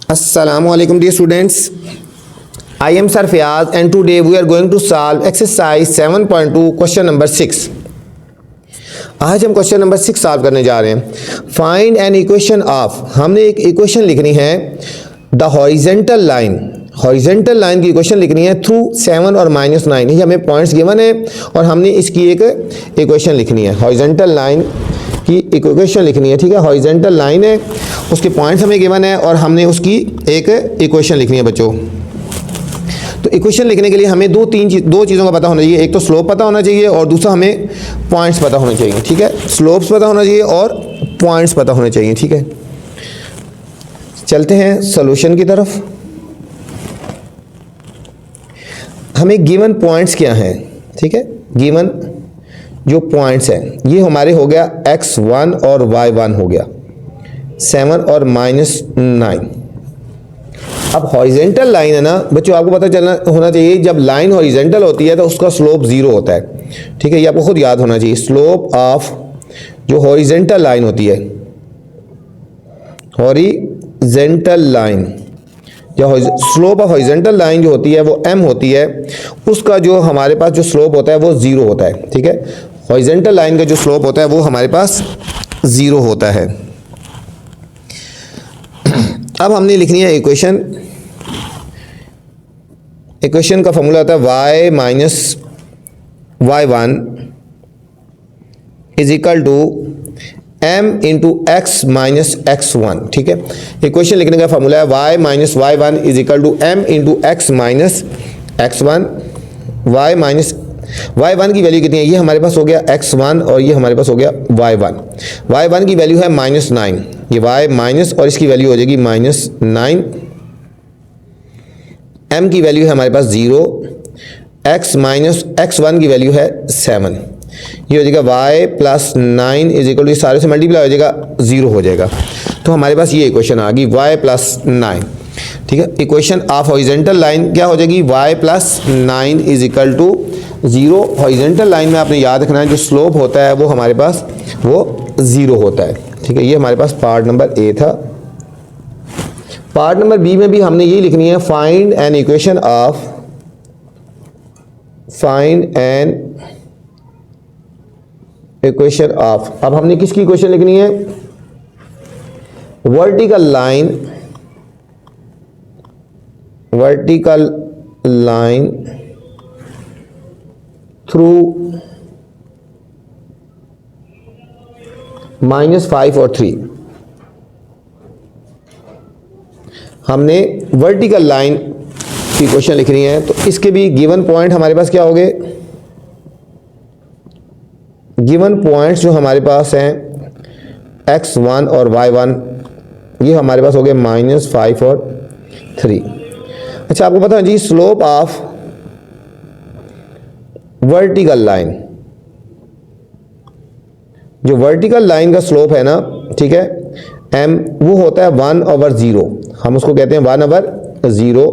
Assalamualaikum dear students. I am Sir Fayaz and today we are going to solve exercise 7.2 question number 6. आज हम question number 6 solve करने जा रहे हैं. Find an equation of, हमने एक इक्वेशन लिखनी है the horizontal line. Horizontal line की इक्वेशन लिखनी है थ्रू 7 और -9. ये हमें पॉइंट्स गिवन है और हमने इसकी एक इक्वेशन लिखनी है. हॉरिजेंटल लाइन की इक्वेशन लिखनी है, ठीक है. हॉरिजेंटल लाइन है, उसके पॉइंट्स हमें गिवन है और हमने उसकी एक इक्वेशन लिखनी है बच्चों. तो इक्वेशन लिखने के लिए हमें दो चीज़ों का पता होना चाहिए. एक तो स्लोप पता होना चाहिए और दूसरा हमें पॉइंट्स पता होने चाहिए, ठीक है. स्लोप्स पता होना चाहिए और पॉइंट्स पता होने चाहिए, ठीक है. चलते हैं सॉल्यूशन की तरफ. हमें गिवन पॉइंट्स क्या हैं, ठीक है. गिवन जो पॉइंट्स हैं ये हमारे हो गया x1 और y1 हो गया 7 और -9. अब हॉरिजेंटल लाइन है ना बच्चों, आपको पता चलना होना चाहिए जब लाइन हॉरिजेंटल होती है तो उसका स्लोप 0 होता है, ठीक है. ये आपको खुद याद होना चाहिए. स्लोप ऑफ जो हॉरिजेंटल लाइन होती है, हॉरिजेंटल लाइन या स्लोप ऑफ हॉरिजेंटल लाइन जो होती है वो m होती है. उसका जो हमारे पास जो स्लोप होता है वो 0 होता है, ठीक है. हॉरिजेंटल लाइन का जो स्लोप होता है वो हमारे पास 0 होता है. अब हमने लिखनी है इक्वेशन. इक्वेशन का फॉर्मूला होता है y minus y1 is equal to m into x minus x1, ठीक है. इक्वेशन लिखने का फॉर्मूला है y minus y1 is equal to m into x minus x1. y minus y1 की वैल्यू कितनी है, ये हमारे पास हो गया x1 और ये हमारे पास हो गया y1. y1 की वैल्यू है -9, ये y माइनस और इसकी वैल्यू हो जाएगी -9. m की वैल्यू है हमारे पास 0, x माइनस x1 की वैल्यू है 7. ये हो जाएगा y plus 9 is equal to, सारे से मल्टीप्लाई हो जाएगा 0 हो जाएगा. तो हमारे पास ये इक्वेशन आ गई y प्लस 9, ठीक है. इक्वेशन ऑफ हॉरिजेंटल लाइन क्या हो जाएगी, y plus 9 is equal to 0. Horizontal line में आपने याद रखना है जो स्लोप होता है वो हमारे पास वो 0 होता है, ठीक है. ये हमारे पास पार्ट नंबर ए था. पार्ट नंबर बी में भी हमने ये लिखनी है find an equation of, find an equation of. अब हमने किसकी इक्वेशन लिखनी है, vertical line, vertical line through -5 और 3. हमने वर्टिकल लाइन की क्वेश्चन लिखनी है तो इसके भी गिवन पॉइंट हमारे पास क्या हो गए. गिवन पॉइंट्स जो हमारे पास हैं x1 और y1 ये हमारे पास हो गए -5 और 3. अच्छा, आपको पता है जी स्लोप ऑफ वर्टिकल लाइन, जो वर्टिकल लाइन का स्लोप है ना, ठीक है, m वो होता है 1/0. हम उसको कहते हैं 1/0.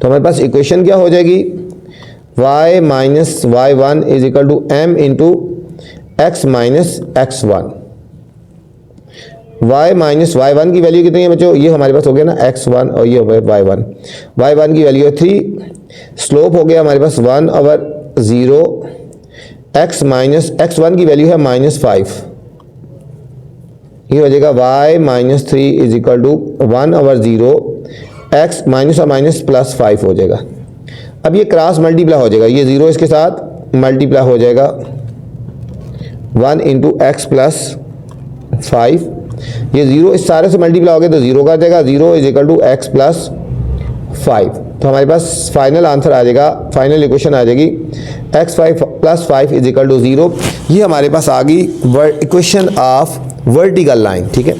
तो हमारे पास इक्वेशन क्या हो जाएगी, y minus y1 is equal to m into x minus x1. y minus y1 की वैल्यू कितनी है बच्चों, ये हमारे पास हो गया ना x1 और ये हो गया y1. y1 की वैल्यू है 3. स्लोप हो गया हमारे पास 1/0. x माइनस x1 की वैल्यू है -5. ये हो जाएगा y minus 3 is equal to 1/0. x minus और माइनस प्लस 5 हो जाएगा. अब ये क्रॉस मल्टीप्लाई हो जाएगा, ये 0 इसके साथ मल्टीप्लाई हो जाएगा 1 इंटू एक्स प्लस 5. ये 0 इस सारे से मल्टीप्लाई हो गया तो 0 का आ जाएगा. 0 is equal to x plus 5. तो हमारे पास फाइनल आंसर आ जाएगा, फाइनल इक्वेशन आ जाएगी x5 plus 5 is equal to 0. ये हमारे पास आ गई इक्वेशन ऑफ वर्टिकल लाइन, ठीक है.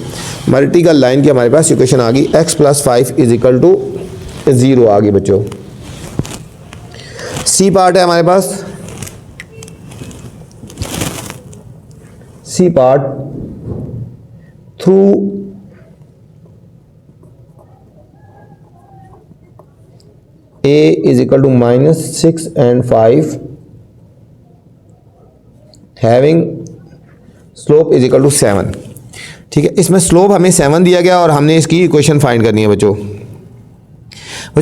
वर्टिकल लाइन की हमारे पास इक्वेशन आ गई x plus 5 is equal to 0 आ गई बच्चों. सी पार्ट है हमारे पास. C part through a is equal to -6 and 5 having slope is equal to 7. ठीक है, इसमें स्लोप हमें 7 दिया गया और हमने इसकी इक्वेशन फाइंड करनी है बच्चों।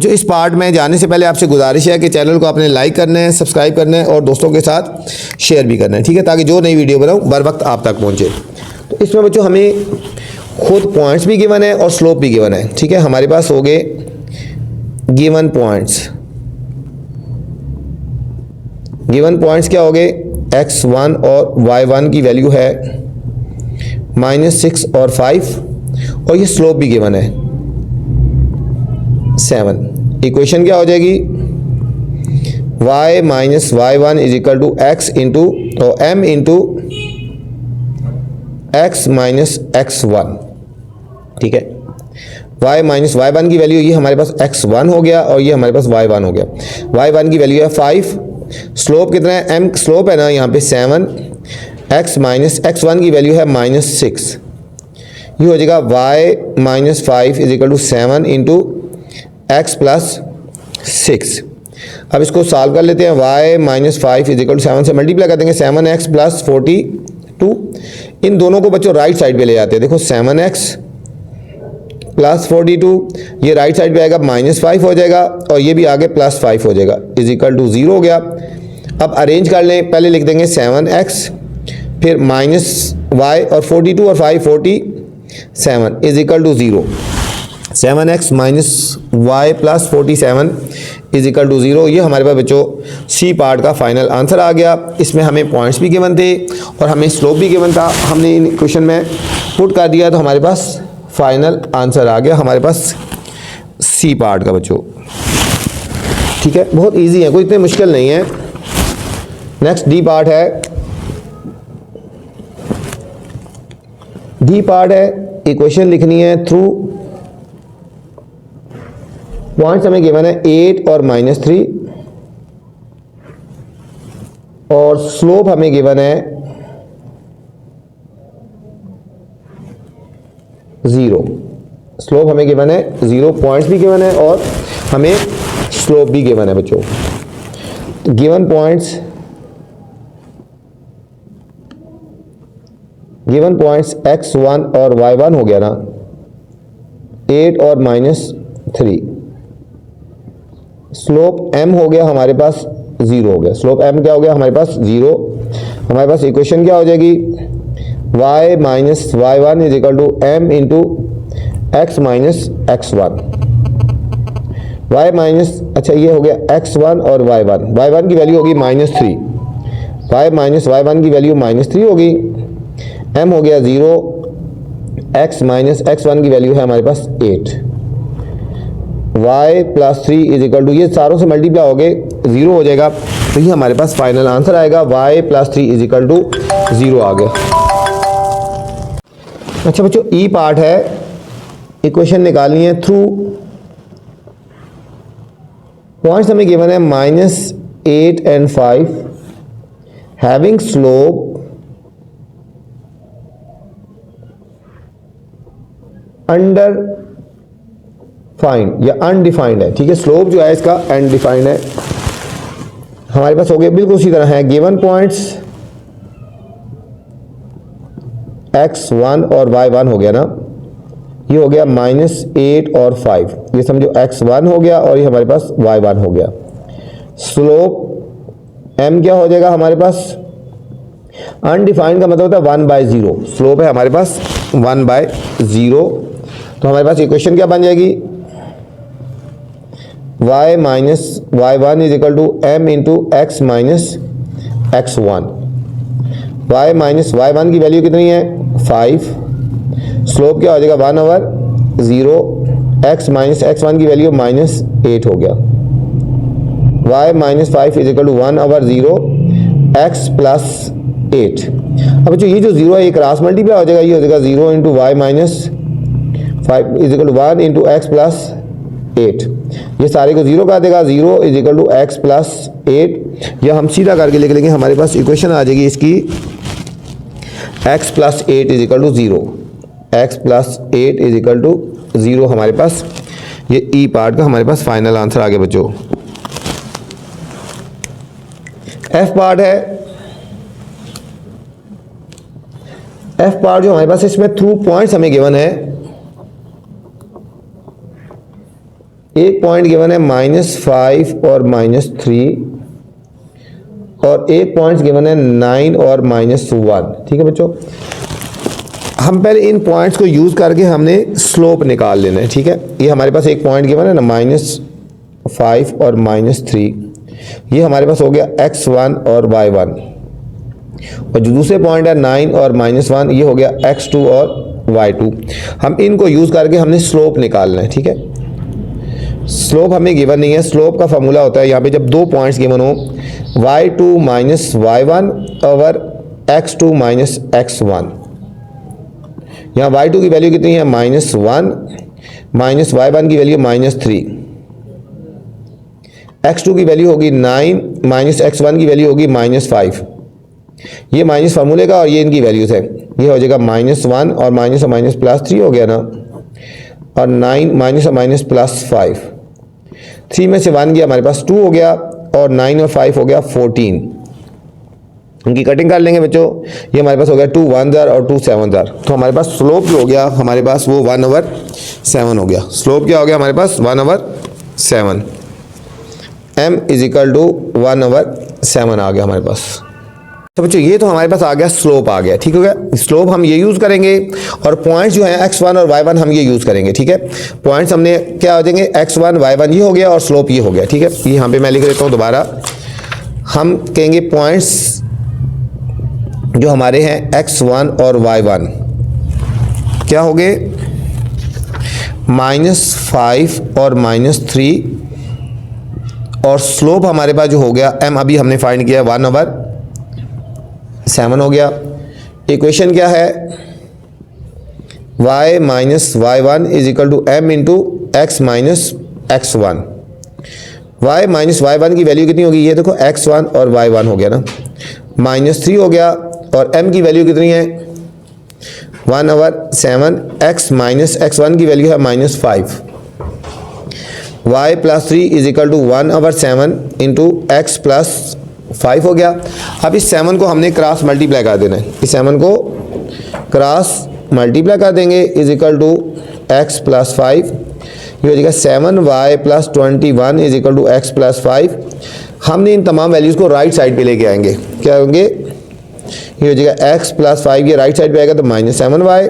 इस पार्ट में जाने से पहले आपसे गुजारिश है कि चैनल को आपने लाइक करना है, सब्सक्राइब करना है और दोस्तों के साथ शेयर भी करना है, ठीक है, ताकि जो नई वीडियो बनाऊँ बर वक्त आप तक पहुँचे। तो इसमें बच्चों हमें खुद पॉइंट्स भी गिवन है और स्लोप भी गिवन है, ठीक है। हमारे पास हो गए गिवन पॉइंट्स क्या हो गए, x1 और y1 की वैल्यू है -6 और 5 और ये स्लोप भी गिवन है 7। इक्वेशन क्या हो जाएगी, y minus y1 is equal to x into m into x minus x1, ठीक है। y माइनस y1 की वैल्यू ये हमारे पास x1 हो गया और ये हमारे पास y1 हो गया। y1 की वैल्यू है 5, स्लोप कितना है, m स्लोप है ना यहाँ पे 7, x माइनस x1 की वैल्यू है -6, ये हो जाएगा y minus 5 is equal to 7 into x plus 6। अब इसको सॉल्व कर लेते हैं, y minus 5 is equal to 7 से मल्टीप्लाई कर देंगे 7x प्लस 42। इन दोनों को बच्चों राइट साइड पे ले जाते हैं, देखो 7x प्लस 42, ये राइट साइड पे आएगा -5 हो जाएगा और ये भी आगे +5 हो जाएगा, इज इक्वल टू 0 हो गया। अब अरेंज कर लें, पहले लिख देंगे 7x फिर -y और 42 और 5 47 is equal to 0। 7x minus y plus 47 is equal to 0। ये हमारे पास बच्चों सी पार्ट का फाइनल आंसर आ गया। इसमें हमें पॉइंट्स भी गिवन थे और हमें स्लोप भी गिवन था, हमने इन क्वेश्चन में पुट कर दिया तो हमारे पास फाइनल आंसर आ गया हमारे पास सी पार्ट का बच्चों, ठीक है। बहुत इजी है, कोई इतने मुश्किल नहीं है। नेक्स्ट डी पार्ट है। डी पार्ट है, इक्वेशन लिखनी है थ्रू पॉइंट्स हमें गिवन है 8 और -3 और स्लोप हमें गिवन है 0। स्लोप हमें गिवन है 0, पॉइंट्स भी गिवन है और हमें स्लोप भी गिवन है बच्चों। गिवन पॉइंट्स x1 और y1 हो गया ना, 8 और -3। स्लोप m हो गया हमारे पास 0 हो गया, स्लोप m क्या हो गया हमारे पास 0। हमारे पास इक्वेशन क्या हो जाएगी, y minus y1 is equal to m into x minus x1। y minus, अच्छा ये हो गया x1 और y1 की वैल्यू होगी -3, y माइनस y1 की वैल्यू -3 होगी, m हो गया 0, x माइनस x1 की वैल्यू है हमारे पास 8, y plus 3 is equal to, ये सारों से मल्टीप्लाई हो गए 0 हो जाएगा, तो ये हमारे पास फाइनल आंसर आएगा y plus 3 is equal to 0 आ गया। अच्छा बच्चों ई पार्ट है, इक्वेशन निकालनी है थ्रू पॉइंट्स हमें गिवन है -8 and 5 having slope under find या अनडिफाइंड है, ठीक है। स्लोप जो है इसका अनडिफाइंड है। हमारे पास हो गया बिल्कुल उसी तरह है, गिवन पॉइंट्स x1 और y1 हो गया ना, ये हो गया -8 और 5, ये समझो x1 हो गया और ये हमारे पास y1 हो गया। स्लोप m क्या हो जाएगा हमारे पास, अनडिफाइंड का मतलब होता है 1/0, स्लोप है हमारे पास 1/0। तो हमारे पास इक्वेशन क्या बन जाएगी, y minus y1 is equal to m into x minus x1। y minus y1 की वैल्यू कितनी है 5, स्लोप क्या हो जाएगा 1/0, x माइनस x1 की वैल्यू -8 हो गया, y minus 5 is equal to 1/0 x plus 8। अब जो ये जो 0 है ये क्रॉस मल्टीप्लाई हो जाएगा, ये हो जाएगा 0 into y minus 5 is equal to 1 into x plus 8। ये सारे को 0 कर देगा, 0 is equal to x plus 8। या हम सीधा करके लिख लेंगे, हमारे पास इक्वेशन आ जाएगी इसकी x plus 8 is equal to 0, x plus 8 is equal to 0। हमारे पास ये ई पार्ट का हमारे पास फाइनल आंसर आ गया बच्चों। एफ पार्ट है, एफ पार्ट जो हमारे पास इसमें थ्रू पॉइंट्स हमें गिवन है, एक पॉइंट गिवन है -5 और -3 और एक पॉइंट गिवन है 9 और -1। ठीक है बच्चों, हम पहले इन पॉइंट्स को यूज करके हमने स्लोप निकाल लेना है। ठीक है, ये हमारे पास एक पॉइंट गिवन है ना -5 और -3, ये हमारे पास हो गया x1 और y1, और जो दूसरे पॉइंट है 9 और -1 ये हो गया x2 और y2। हम इनको यूज करके हमने स्लोप निकालना है। ठीक है, स्लोप हमें गिवन नहीं है। स्लोप का फॉर्मूला होता है यहाँ पे जब दो पॉइंट्स गिवन हो, y2 minus y1 over x2 minus x1। यहाँ y2 की वैल्यू कितनी है -1, माइनस y1 की वैल्यू -3, x2 की वैल्यू होगी 9 माइनस x1 की वैल्यू होगी -5। ये माइनस फार्मूले का और ये इनकी वैल्यूज है, ये हो जाएगा -1 और माइनस +3 हो गया ना, और 9 माइनस +5, 3 में से 1 गया हमारे पास 2 हो गया, और 9 और 5 हो गया 14। उनकी कटिंग कर लेंगे बच्चों, ये हमारे पास हो गया 2 1 और 2 7 तो हमारे पास स्लोप जो हो गया हमारे पास वो 1/7 हो गया। स्लोप क्या हो गया हमारे पास 1/7, m = 1/7 आ गया हमारे पास। तो बच्चों ये तो हमारे पास आ गया स्लोप आ गया। ठीक हो गया, स्लोप हम ये यूज करेंगे और पॉइंट्स जो है x1 और y1 हम ये यूज करेंगे। ठीक है, पॉइंट्स हमने क्या हो जाएंगे x1 y1 ये हो गया और स्लोप ये हो गया। ठीक है, ये यहाँ पे मैं लिख देता हूँ दोबारा, हम कहेंगे पॉइंट्स जो हमारे हैं x1 और y1 क्या हो गए -5 और -3, और स्लोप हमारे पास जो हो गया m अभी हमने फाइंड किया 1/7 हो गया। इक्वेशन क्या है y minus y1 = m × x minus x1। y minus y1 की वैल्यू कितनी होगी, ये देखो x1 और y1 हो गया ना, -3 हो गया, और m की वैल्यू कितनी है 1/7, x माइनस x1 की वैल्यू है -5, y + 3 = 1/7 × x + 5 हो गया। अब इस 7 को हमने क्रॉस मल्टीप्लाई कर देना है, इस 7 को क्रॉस मल्टीप्लाई कर देंगे = x + 5, ये हो जाएगा 7y + 21 = x + 5। हमने इन तमाम वैल्यूज़ को राइट साइड पे लेके आएंगे, क्या होंगे, ये हो जाएगा x + 5 ये राइट साइड पे आएगा तो -7y,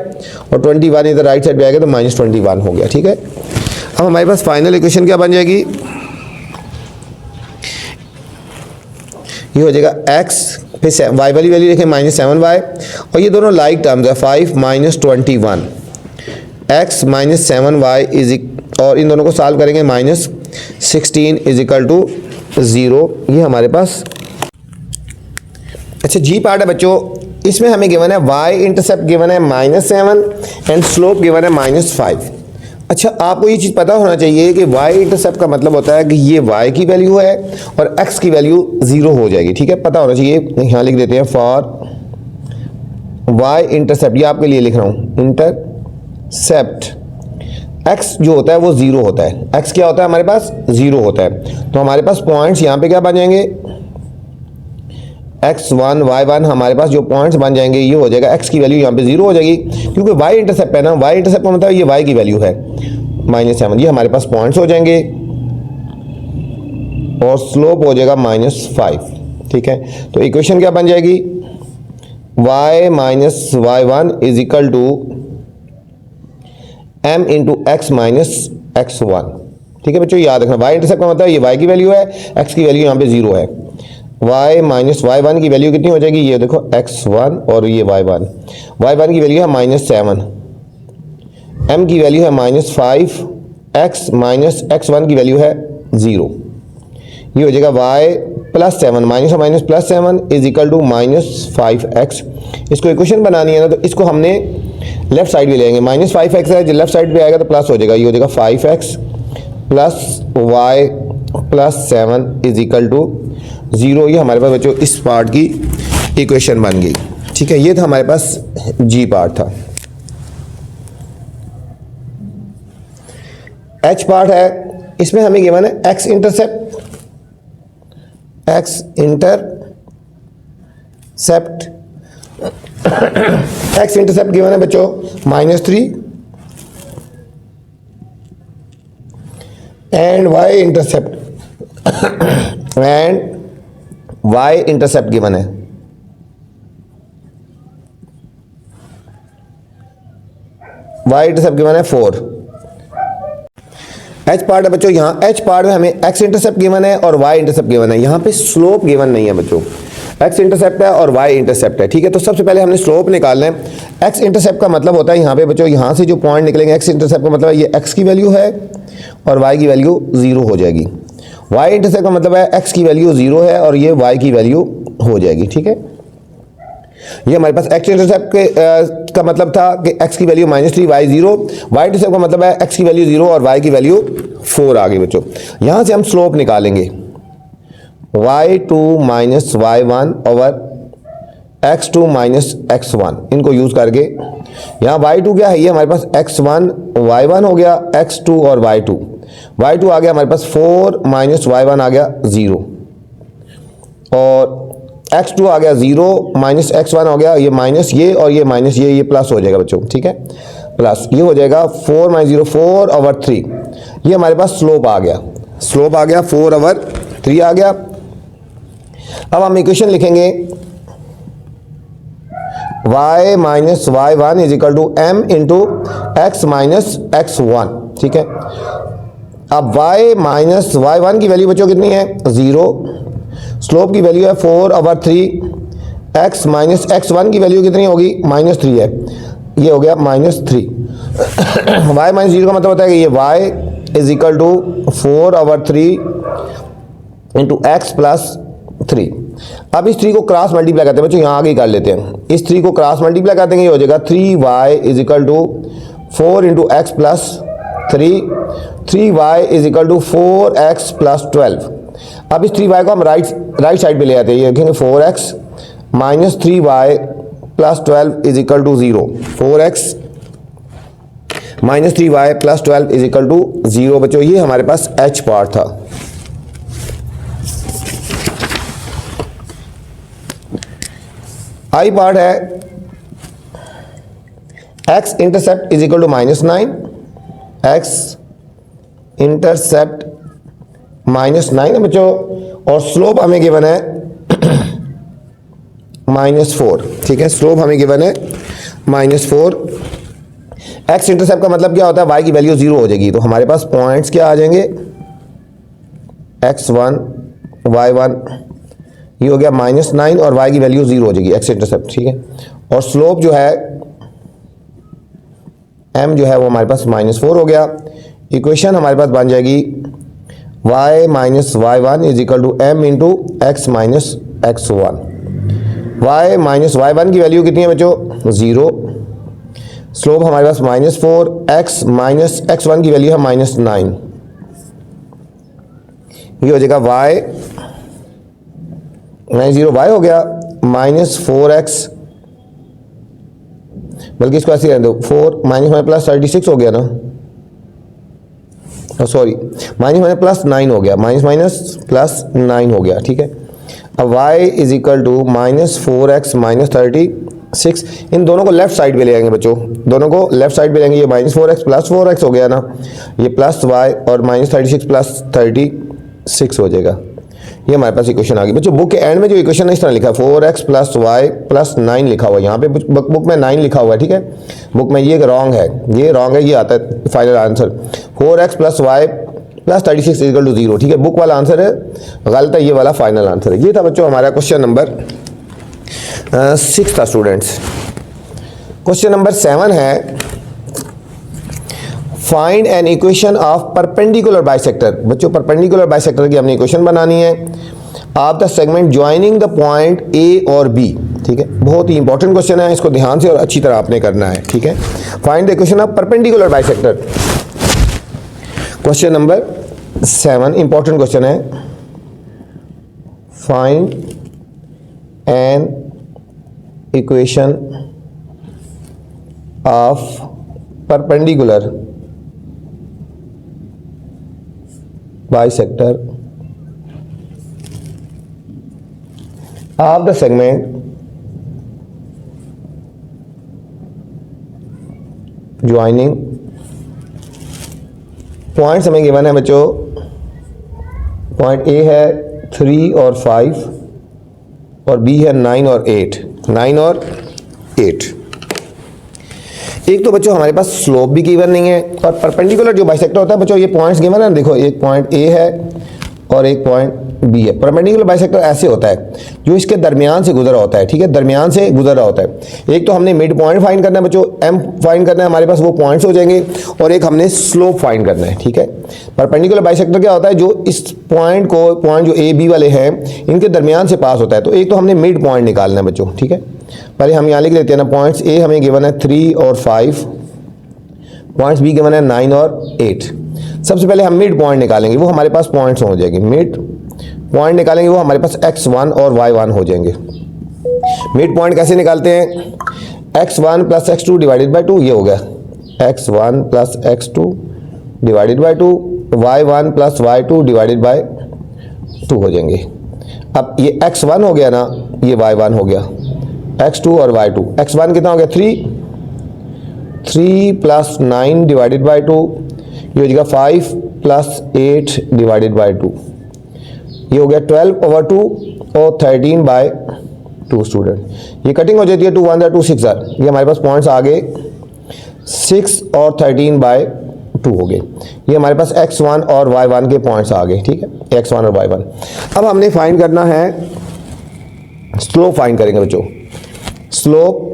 और 21 इधर राइट साइड पे आएगा तो -21 हो गया। ठीक है, अब हमारे पास फाइनल इक्वेशन क्या बन जाएगी, ये हो जाएगा x फिर y वाली वैल्यू देखें -7y, और ये दोनों लाइक टर्म्स है 5 - 21, x - 7y और इन दोनों को सॉल्व करेंगे -16 = 0। ये हमारे पास अच्छा जी पार्ट है बच्चों, इसमें हमें गिवन है y इंटरसेप्ट गिवन है -7 एंड स्लोप गिवन है -5। अच्छा आपको ये चीज़ पता होना चाहिए कि y इंटरसेप्ट का मतलब होता है कि ये y की वैल्यू है और x की वैल्यू 0 हो जाएगी। ठीक है, पता होना चाहिए, यहाँ लिख देते हैं फॉर y इंटरसेप्ट, ये आपके लिए लिख रहा हूँ, इंटरसेप्ट x जो होता है वो 0 होता है, x क्या होता है हमारे पास 0 होता है। तो हमारे पास पॉइंट्स यहाँ पे क्या बन जाएंगे x1 y1, हमारे पास जो पॉइंट्स बन जाएंगे ये हो जाएगा x की वैल्यू यहाँ पे 0 हो जाएगी, क्योंकि y इंटरसेप्ट है ना, y इंटरसेप्ट का मतलब ये y की वैल्यू है -7, ये हमारे पास पॉइंट्स हो जाएंगे, और स्लोप हो जाएगा -5। ठीक है, तो इक्वेशन क्या बन जाएगी y - y1 = m × x - x1। ठीक है बच्चों, याद रखना y इंटरसेप्ट का मतलब ये y की वैल्यू है, x की वैल्यू यहाँ पे 0 है। y - y1 की वैल्यू कितनी हो जाएगी, ये देखो x1 और ये y1, y1 की वैल्यू है -7, m की वैल्यू है -5, x माइनस x1 की वैल्यू है 0। ये हो जाएगा y + 7 -7 = -5x। इसको इक्वेशन बनानी है ना, तो इसको हमने लेफ्ट साइड में ले लेंगे, -5x है, जो लेफ्ट साइड पे आएगा तो प्लस हो जाएगा, ये हो जाएगा 5x + y + 7 = 0। ये हमारे पास बच्चों इस पार्ट की इक्वेशन बन गई। ठीक है, ये था हमारे पास जी पार्ट था। एच पार्ट है, इसमें हमें गिवन है x intercept x intercept given है बच्चों -3 एंड वाई इंटरसेप्ट गिवन है y इंटरसेप्ट गिवन है 4। h पार्ट है बच्चों, यहाँ h पार्ट में हमें x इंटरसेप्ट गिवन है और y इंटरसेप्ट गिवन है, यहाँ पे स्लोप गिवन नहीं है बच्चों, x इंटरसेप्ट है और y इंटरसेप्ट है। ठीक है, तो सबसे पहले हमने स्लोप निकालना है। x इंटरसेप्ट का मतलब होता है यहाँ पे बच्चों, यहाँ से जो पॉइंट निकलेंगे x इंटरसेप्ट का मतलब ये x की वैल्यू है और y की वैल्यू 0 हो जाएगी। y इंटरसेप्ट का मतलब है x की वैल्यू 0 है और ये y की वैल्यू हो जाएगी। ठीक है, ये हमारे पास x इंटरसेप्ट का मतलब था कि x की वैल्यू -3 y 0, y इंटरसेप्ट का मतलब है x की वैल्यू 0 और y की वैल्यू 4 आ गई बच्चों। यहाँ से हम स्लोप निकालेंगे y2 minus y1 over x2 minus x1, इनको यूज करके यहाँ y2 क्या है, ये हमारे पास x1 y1 हो गया, x2 और y2 आ गया हमारे पास 4 माइनस y1 आ गया 0 और x2 आ गया 0 माइनस x1 हो गया, ये माइनस ये और ये माइनस ये प्लस हो जाएगा बच्चों। ठीक है, प्लस ये हो जाएगा 4 माइनस 0 4 ओवर 3, ये हमारे पास स्लोप आ गया 4 ओवर 3 आ गया। अब हम इक्वेशन लिखेंगे y minus y1 is equal to m into x minus x1। ठीक है, अब y माइनस y1 की वैल्यू बच्चों कितनी है 0, स्लोप की वैल्यू है 4 ओवर 3, x माइनस x1 की वैल्यू कितनी होगी -3 है, ये हो गया -3। y माइनस 0 का मतलब होता है कि ये y is equal to 4 over 3 into x plus 3। अब इस 3 को क्रॉस मल्टीप्लाई करते हैं बच्चों, यहाँ आगे कर लेते हैं, इस 3 को क्रॉस मल्टीप्लाई कर देंगे, ये हो जाएगा 3y is equal to 4 into x plus 3y is equal to 4x plus 12। अब इस 3y को हम राइट साइड पे ले आते हैं, ये लिखेंगे 4x minus 3y plus 12 is equal to 0, 4x minus 3y plus 12 is equal to 0 बच्चों। ये हमारे पास h पार्ट था। i पार्ट है x intercept is equal to -9, x intercept -9 है बच्चों और स्लोप हमें गिवन है -4। ठीक है, स्लोप हमें गिवन है -4। x इंटरसेप्ट का मतलब क्या होता है, y की वैल्यू 0 हो जाएगी, तो हमारे पास पॉइंट्स क्या आ जाएंगे x1 y1, ये हो गया -9 और y की वैल्यू 0 हो जाएगी x इंटरसेप्ट। ठीक है, और स्लोप जो है m जो है वो हमारे पास -4 हो गया। इक्वेशन हमारे पास बन जाएगी y minus y1 is equal to m into x minus x1। y minus y1 की वैल्यू कितनी है बच्चों 0, स्लोप हमारे पास -4, x माइनस x1 की वैल्यू है -9, ये हो जाएगा y -0 y हो गया -4x, बल्कि इसको ऐसे रहने दो 4 माइनस प्लस 36 हो गया ना, सॉरी माइनस प्लस 9 हो गया, माइनस प्लस 9 हो गया। ठीक है, अब y is equal to -4x minus 36, इन दोनों को लेफ्ट साइड पे ले आएंगे बच्चों, दोनों को लेफ्ट साइड पे लेंगे, ये -4x प्लस 4x हो गया ना, ये प्लस y और -36 प्लस 36 हो जाएगा। ये हमारे पास इक्वेशन आ गई बच्चों। बुक के एंड में जो इक्वेशन है इस तरह लिखा है 4x प्लस y प्लस 9 लिखा हुआ है, यहाँ पे बुक में 9 लिखा हुआ है। ठीक है, बुक में ये रॉन्ग है, ये आता है final answer 4x plus y plus 36 equal to 0। ठीक है, बुक वाला आंसर है गलत है, ये वाला फाइनल आंसर है। ये था बच्चों हमारा क्वेश्चन नंबर 6 था स्टूडेंट्स। क्वेश्चन नंबर 7 है find an equation of perpendicular bisector. बच्चों परपेंडिकुलर बाइसेक्टर की हमने इक्वेशन बनानी है of the segment joining the point A और बी। ठीक है, बहुत ही इंपॉर्टेंट क्वेश्चन है, इसको ध्यान से और अच्छी तरह आपने करना है। ठीक है, find the equation of perpendicular bisector. Question number 7 important question है, find an equation of perpendicular bisector of the segment joining points हमें गिवन है बच्चों, पॉइंट ए है 3 और 5 और बी है 9 और 8, 9 और 8। एक तो बच्चों हमारे पास स्लोप भी गिवन नहीं है, और परपेंडिकुलर जो बाइसेक्टर होता है बच्चों, ये पॉइंट्स गिवन है, देखो एक पॉइंट ए है और एक पॉइंट बी है। परपेंडिकुलर बाइसेक्टर ऐसे होता है जो इसके दरमियान से गुजरा होता है, ठीक है, दरमियान से गुजर रहा होता है। एक तो हमने मिड पॉइंट फाइंड करना है बच्चों, एम फाइंड करना है, हमारे पास वो पॉइंट्स हो जाएंगे, और एक हमने स्लोप फाइंड करना है, ठीक है। परपेंडिकुलर बाइसेक्टर क्या होता है, जो इस पॉइंट को, पॉइंट जो ए बी वाले हैं इनके दरमियान से पास होता है। तो एक तो हमने मिड पॉइंट निकालना है बच्चों, ठीक है। पहले हम यहाँ लिख लेते हैं ना, पॉइंट्स ए हमें गिवन है 3 और 5, पॉइंट्स बी गिवन है 9 और 8। सबसे पहले हम मिड पॉइंट निकालेंगे, वो हमारे पास पॉइंट्स हो जाएंगे। मिड पॉइंट निकालेंगे, वो हमारे पास x1 और y1 हो जाएंगे। मिड पॉइंट कैसे निकालते हैं, x1 plus x2 divided by 2, ये हो गया x1 plus x2 divided by 2, y1 plus y2 divided by 2 हो जाएंगे। अब ये x1 हो गया ना, ये y1 हो गया, x2 और y2। x1 कितना हो गया 3 प्लस 9 डिवाइडेड बाई 2, ये हो जाएगा 5 प्लस 8 डिवाइडेड बाई 2, ये हो गया 12/2 और 13 बाय 2 स्टूडेंट। ये कटिंग हो जाती है, 2 1 2 6 ये हमारे पास पॉइंट्स आ गए 6 और 13 बाय 2 हो गए। ये हमारे पास x1 और y1 के पॉइंट्स आ गए, ठीक है, x1 और y1। अब हमने फाइंड करना है, स्लोप फाइंड करेंगे बच्चों। स्लोप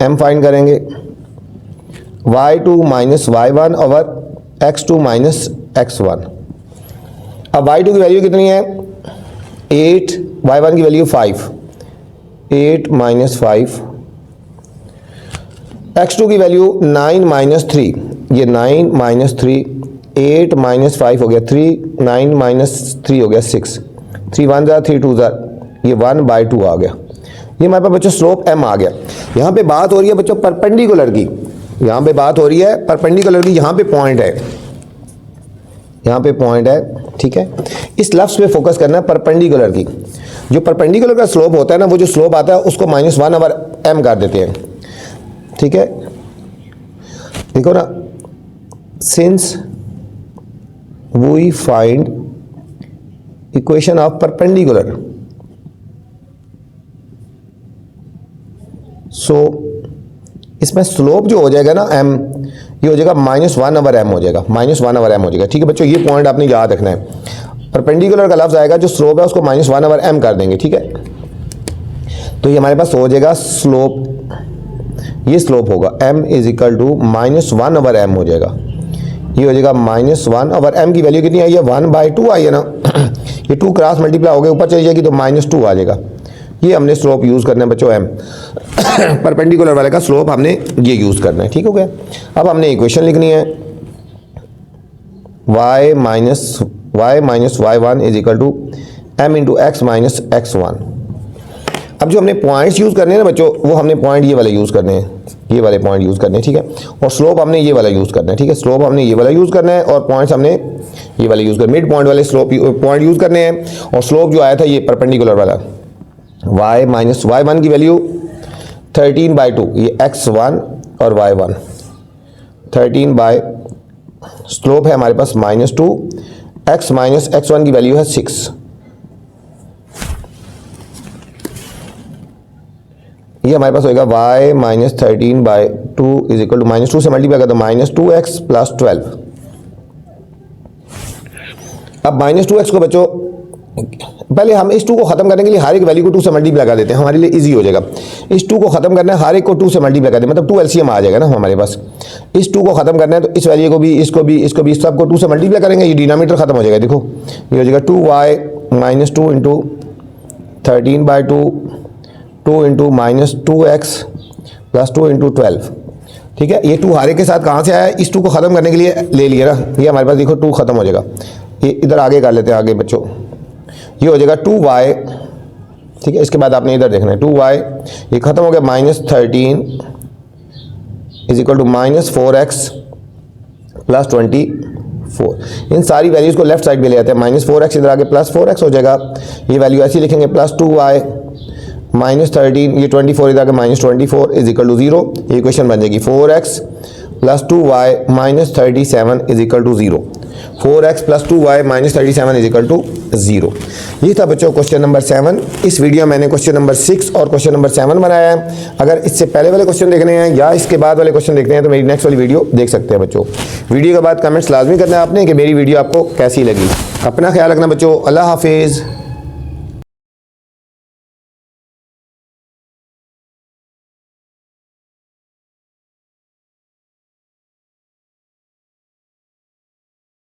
m फाइंड करेंगे, y2 minus y1 over x2 minus x1। अब y2 की वैल्यू कितनी है 8, y1 की वैल्यू 5, 8 माइनस 5, x2 की वैल्यू 9 माइनस 3, ये 9 माइनस 3, 8 माइनस 5 हो गया 3, 9 माइनस 3 हो गया 6, 3 1 ज़ा 3 2 ज़ा, ये 1/2 आ गया। ये हमारे पास बच्चों स्लोप m आ गया। यहाँ पे बात हो रही है बच्चों परपेंडिकुलर की, यहाँ पे बात हो रही है परपेंडिकुलर की, यहाँ पे पॉइंट है, यहाँ पे पॉइंट है, ठीक है। इस लफ्ज़ पे फोकस करना है, परपेंडिकुलर की। जो परपेंडिकुलर का स्लोप होता है ना, वो जो स्लोप आता है उसको -1 ओवर m कर देते हैं, ठीक है। देखो ना, since we find equation of perpendicular, so इसमें स्लोप जो हो जाएगा ना m, ये हो जाएगा -1 ओवर m हो जाएगा, -1 ओवर m हो जाएगा, ठीक है बच्चों। ये पॉइंट आपने याद रखना है। परपेंडिकुलर का लफ्ज़ आएगा, जो स्लोप है उसको -1 ओवर m कर देंगे, ठीक है। तो ये हमारे पास हो जाएगा स्लोप, ये स्लोप होगा m is equal to -1 over m हो जाएगा। ये हो जाएगा -1 ओवर m की वैल्यू कितनी आई है 1/2 आई है ना, ये 2 क्रॉस मल्टीप्लाई हो गए, ऊपर चली जाएगी तो -2 आ जाएगा। ये हमने स्लोप यूज़ करना है बच्चों m, परपेंडिकुलर वाले का स्लोप हमने ये यूज़ करना है, ठीक हो गया। अब हमने इक्वेशन लिखनी है, y minus y1 is equal to m into x minus x1। अब जो हमने पॉइंट्स यूज़ करने हैं ना बच्चों, वो हमने पॉइंट ये वाले यूज़ करने हैं, ये वाले पॉइंट यूज़ करने हैं, ठीक है। और स्लोप हमने ये वाला यूज़ करना है, ठीक है। स्लोप हमने ये वाला यूज़ करना है और पॉइंट्स हमने ये वाले यूज़ करना है, मिड पॉइंट वाले स्लोप पॉइंट यूज़ करने हैं। और स्लोप जो आया था ये परपेंडिकुलर वाला, y माइनस y1 की वैल्यू 13/2, ये x1 और y1, 13 बाय, स्लोप है हमारे पास -2, x माइनस x1 की वैल्यू है 6। ये हमारे पास होगा y minus 13/2 is equal to -2 से मल्टीप्लाई करते -2x प्लस 12। अब -2x को बच्चों, पहले हम इस 2 को खत्म करने के लिए हर एक वैल्यू को 2 से मल्टीप्लाई कर देते हैं, हमारे लिए इजी हो जाएगा। इस 2 को खत्म करना है, हर एक को 2 से मल्टीप्लाई कर दें, मतलब 2 एलसीएम आ जाएगा ना हमारे पास। इस 2 को खत्म करना है तो इस वैल्यू को भी, इसको भी, इसको भी, सबको 2 से मल्टीप्लाई करेंगे, ये डिनोमिनेटर खत्म हो जाएगा। देखो ये हो जाएगा 2y minus 2 into 13/2, 2 into -2x plus 2 into 12, ठीक है। ये 2 हारे के साथ कहाँ से आया है, इस 2 को ख़त्म करने के लिए ले लिया ना, ये हमारे पास देखो 2 ख़त्म हो जाएगा। ये इधर आगे कर लेते हैं, आगे बच्चों, ये हो जाएगा 2y, ठीक है। इसके बाद आपने इधर देखना है 2y, ये ख़त्म हो गया -13 is equal to -4x plus 24। इन सारी वैल्यूज़ को लेफ्ट साइड में ले आते हैं, -4x इधर आगे +4x हो जाएगा। ये वैल्यू ऐसी लिखेंगे +2y -13, ये 24 इधर आके -24 इज इक्वल टू 0। ये इक्वेशन बन जाएगी 4x + 2y - 37 is equal to 0। 4x + 2y - 37 is equal to 0। ये था बच्चों क्वेश्चन नंबर 7। इस वीडियो में मैंने क्वेश्चन नंबर 6 और क्वेश्चन नंबर 7 बनाया है। अगर इससे पहले वाले क्वेश्चन देखने हैं या इसके बाद वाले क्वेश्चन देखने हैं तो मेरी नेक्स्ट वाली वीडियो देख सकते हैं बच्चों। वीडियो के बाद कमेंट्स लाजमी करना है आपने कि मेरी वीडियो आपको कैसी लगी। अपना ख्याल रखना बच्चों। अल्लाह हाफिज़।